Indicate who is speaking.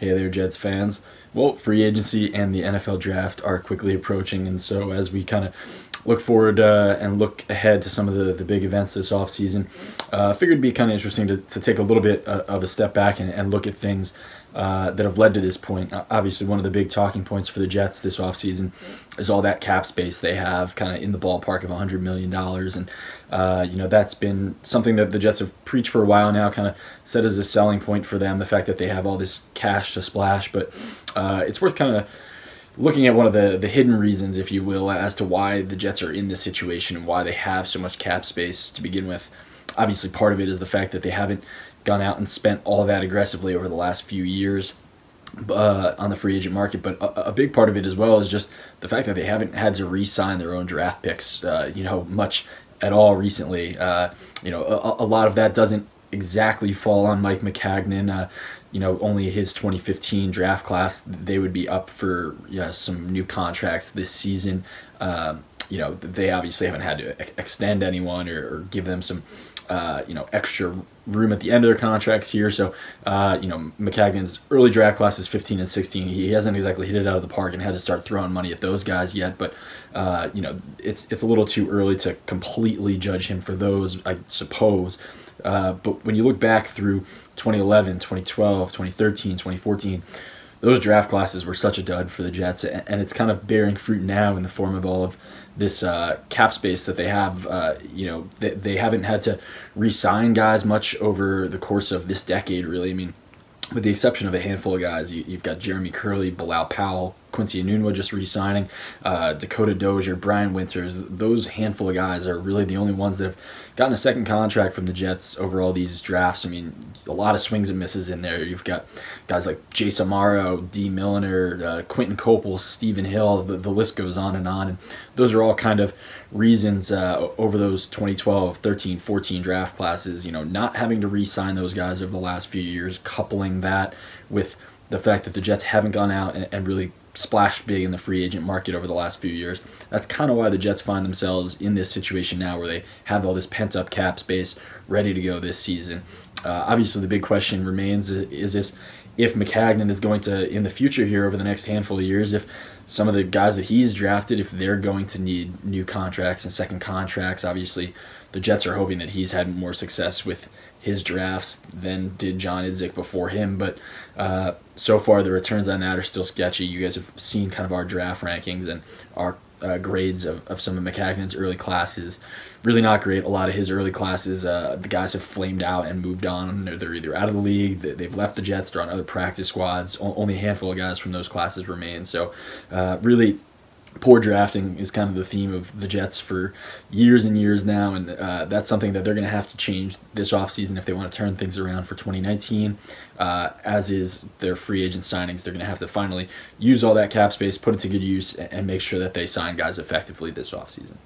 Speaker 1: Hey there, Jets fans. Well, free agency and the NFL draft are quickly approaching, and so as we kind of look forward and look ahead to some of the big events this offseason, I figured it'd be kind of interesting to take a little bit of a step back and look at things that have led to this point. Obviously, one of the big talking points for the Jets this offseason is all that cap space they have, kind of in the ballpark of $100 million. And, you know, that's been something that the Jets have preached for a while now, kind of set as a selling point for them, the fact that they have all this cash to splash. But it's worth kind of looking at one of the hidden reasons, if you will, as to why the Jets are in this situation and why they have so much cap space to begin with. Obviously, part of it is the fact that they haven't gone out and spent all that aggressively over the last few years on the free agent market, but a big part of it as well is just the fact that they haven't had to re-sign their own draft picks, you know, much at all recently. You know, a lot of that doesn't exactly fall on Mike Maccagnan. You know, only his 2015 draft class, they would be up for some new contracts this season. You know, they obviously haven't had to extend anyone or give them some you know, extra room at the end of their contracts here. So, you know, Maccagnan's early draft class is 15 and 16. He hasn't exactly hit it out of the park and had to start throwing money at those guys yet. But, you know, it's a little too early to completely judge him for those, I suppose. But when you look back through 2011, 2012, 2013, 2014, those draft classes were such a dud for the Jets, and it's kind of bearing fruit now in the form of all of this cap space that they have. You know, they haven't had to re-sign guys much over the course of this decade, really. I mean, with the exception of a handful of guys, you've got Jeremy Curley, Bilal Powell, Quincy Enunwa just re-signing, Dakota Dozier, Brian Winters. Those handful of guys are really the only ones that have gotten a second contract from the Jets over all these drafts. I mean, a lot of swings and misses in there. You've got guys like Jace Amaro, D. Milliner, Quentin Copel, Stephen Hill. The list goes on. And those are all kind of reasons over those 2012, 13, 14 draft classes, you know, not having to re-sign those guys over the last few years, coupling that with the fact that the Jets haven't gone out and really splashed big in the free agent market over the last few years. That's kind of why the Jets find themselves in this situation now where they have all this pent-up cap space ready to go this season. Obviously, the big question remains, is this if Maccagnan is going to, in the future here over the next handful of years, if some of the guys that he's drafted, if they're going to need new contracts and second contracts. Obviously, the Jets are hoping that he's had more success with his drafts than did John Idzik before him, but so far the returns on that are still sketchy. You guys have seen kind of our draft rankings and our grades of some of Maccagnan's early classes. Really not great. A lot of his early classes, the guys have flamed out and moved on. They're either out of the league, they've left the Jets, they're on other practice squads. Only a handful of guys from those classes remain. So really poor drafting is kind of the theme of the Jets for years and years now, and that's something that they're going to have to change this offseason if they want to turn things around for 2019. As is their free agent signings, they're going to have to finally use all that cap space, put it to good use, and make sure that they sign guys effectively this offseason.